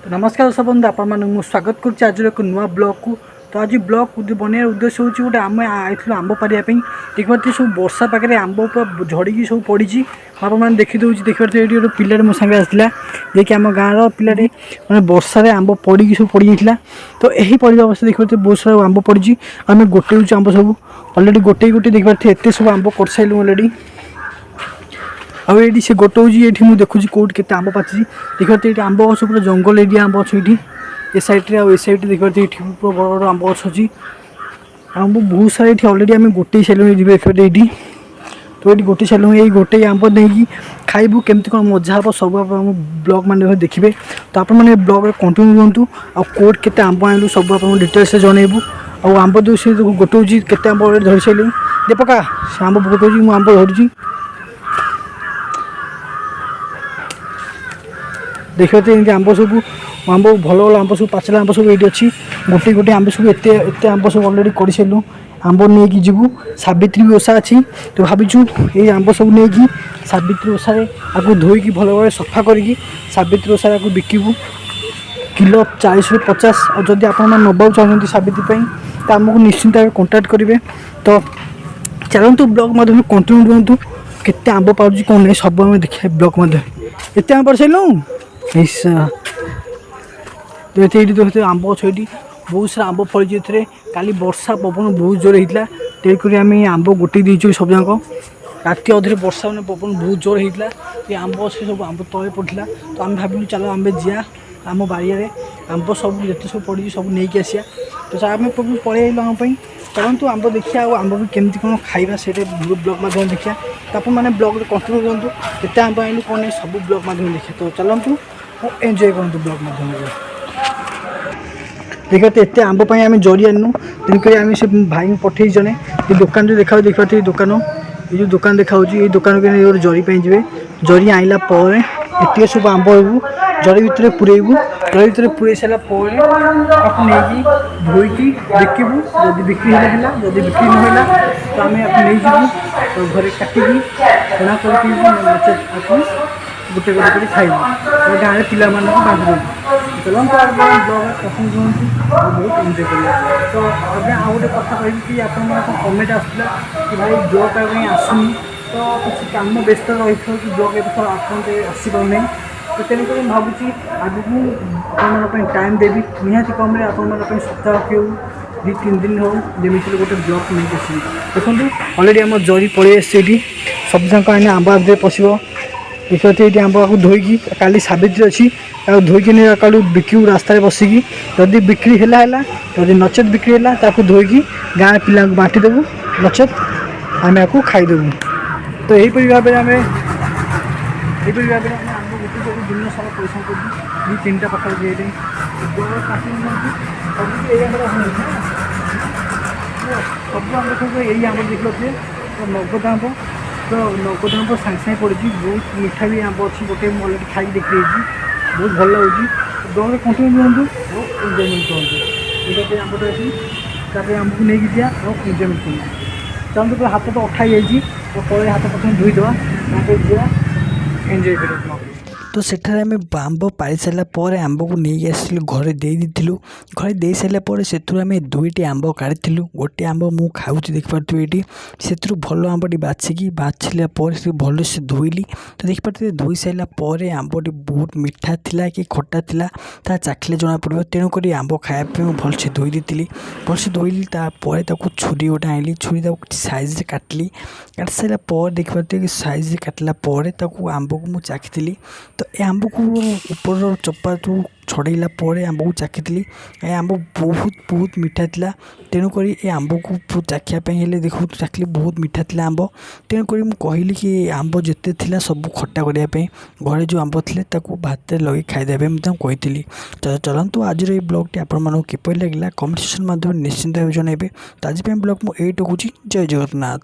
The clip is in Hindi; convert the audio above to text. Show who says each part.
Speaker 1: तो नमस्कार दर्शक बंधु आपण स्वागत करुच्ची आज एक नुआ ब्लॉग को। तो आज ब्लॉग बनवार उद्देश्य हूँ गोटे आम आईलु आंब पारियापी देखिए सब वर्षा पाखे आंब पूरा झड़ी सब पड़ी आपने देखीदे देखिए ये गोटे पिलाटे मो सागे आसाला जे आम गाँव पिलाटे मैंने वर्षा आंब पड़ी सब पड़ जाता। तो यही पड़ा अवस्था देखिए बहुत सारा आंब पड़ी आम गोटे आंब सब अलरेडी गोटे गोटे देखिए एत सब आंब कर सारू अलरेडी आईटी से गोटे ये देखुची कौट के आंब पाची देखिए ये आंब गछ पूरा जंगल एरिया आंब अच्छे ये ए सैड्रे ए सैड देखिए ये पूरा बड़ बड़ आंब गछ अच्छी आंब बहुत सारा ये अलरेडी आम गोटे सारे देखिए ये तो ये गोटे सारे ये गोटे आंब नहीं खाइबू केमती कौन मजा हे सब आप ब्लॉग मैंने देखिए। तो आप ब्लॉग कंटिन्यू रुहतु आ कौट के आंब आनलु सब आप डिटेल्स जनइबू आ आंब जो से गोटे के आंब धरी सारे दे पका से आंब गोटे मुझे आंब धरुची देखिए तो आंब सब आंब भल भल आंब सब पाचला आंब सब ये अच्छी गोटे गोटे आंब सब एत आंब सब अलरेडी कर सारू आंब नहीं जीवु सावित्री ओषा अच्छी। तो भावुँ ये आंब सब नहीं सावित्री ओषा आपको धोईकी भल भाव सफा करी सावित्री ओषा आपको बिकबू किलो 40 ରୁ 50 और जदि आप नवा चाहते सावित्री तो आमको निश्चिंत भाव कंटाक्ट करेंगे। तो चलतु ब्लॉग मध्य कंटिन्यू रुहतु केते आंब पाऊँ कौन नहीं सब आम देखिए ब्लॉग मध्य एत आंब पार्लु तो आंब गछ ये बहुत सारा आंब फड़ी काली वर्षा पवन बहुत जोर होता तेणुक आम आंब गोटे दीचु सब जाक राति अधे वर्षा मैंने पवन बहुत जोर होता ये आंब गछ सब आंब तले पड़ा। तो आम भाविलु चलो आम जा आम बाड़े आंब सब जिते सब पड़ी सब नहीं आसिया। तो आम पलि आम चलतु आंब देखिए आंब भी केमती कौन खाଇବା से ब्लॉग माध्यम देखिए। तो आपने ब्लॉग कंटिन्यू करतु केते आंब आइलु कौन नहीं सब ब्लॉग माध्यम देखिए। तो चलतु एंजॉय करूँ ब्लॉग माध्यम देखिए। तो एत आंब आम जरी आनु तेणुक आम से भाई पठे जड़े ये दुकान जो देखा देखिए दुकान ये जो दुकान देखा ये दुकान के जरी जी जरी आइला ये सब आंब जरी भितर पुरेबू जरी भितर पुरे सारापर नहीं धोईकी बिकबू जब बिक्री है जब बिक्री ना तो आम नहीं जीवु घरे काटिकी छणा करके गोटे गोटे खाइबू गाँव में पिला बांटी देबू। चलो ब्लॉग पसंद रुहतु बहुत एंजॉय करेंगे। तो अगर आउ गोटे कथा कह कि आप कमेंट आसाला कि भाई ब्लॉग आसुनी तो किसी काम व्यस्त रही कि ब्लॉग एथर आपके आसपार तो तेणुक भावुँ आगे आप टाइम देवी निहाती कम आप सप्ताह हो 2-3 दिन हो जमी गोटे ब्लॉग नहीं आसबी देखो अलरेडी आम जरी पड़े आसे सब जाक आने आंब आगे पशो देखिए ये आंब को धोईकी काली सावित्री अच्छी धोईकी नहीं कालू बिकू रास्तार बसिकी जदि बिक्री है जदि नचेत बिक्री है धोईकी गाँव पिला बांटी देबू नचेत आम आपको खाईदेबू। तो यहीपरि भाव में आम गोटे दिन सारा पैसा कर 2-3टा पाखा ये सब आम देखो यही आम देखिए तो नगद आंब तो नगद आंब सागे सागे पड़ी बहुत मीठा भी आंब अच्छी गोटे अलरेडी खाई देखी बहुत भल लगे ब्लॉग कंटिन्यू रुहतु बहुत एंजॉयमेंट करते ये आंबटा अच्छी ताकि आमको नहीं दिया बहुत एंजॉयमेंट करना चलते हाथ तो अठा जाइए तो पड़े हाथ प्रथम धोईदेवा जा एंजॉय कर।
Speaker 2: तो सेठारे आम आंब पारि सारापर आंब को नहीं आसलु घरे देलु घरे दे सारापर से आम 2टी आंब काढ़ी गोटे आंब मु खाऊँ देखिपे ये से भल आंबटी बाछिकी बाछिला से भल से धोइली। तो देखिपे धोई सारापर आंबटी बहुत मीठा थिला कि खट्टा थिला ता चाखिले जना पड़ो तेणुक आंब खायापी भलसे धोई देती भलसे धोइली तापर छुरी गोटे आइली छुरी साइज काटिली काटि सारापर देखिपे साइज काटिला आंब को मुझे चाखी तो ये आंब को ऊपर चप्पा जो छड़ेला आंब को चाखी ये आंब बहुत बहुत मीठा था तेणुक ये आंब को चाखापी देखो चाखली बहुत मीठा था आंब तेणुक मुझे कहली कि आंब जिते थी सब खट्टा करने घरे जो आंब थे भात लगे खाईदेवे मुझे कही। तो चलतु आज ये ब्लॉगटी आपको किपर लगे कमेंट सेक्शन माध्यम निश्चिंत भाव जनइबे। तो आज ब्लॉग मुझे रखुची जय जगन्नाथ।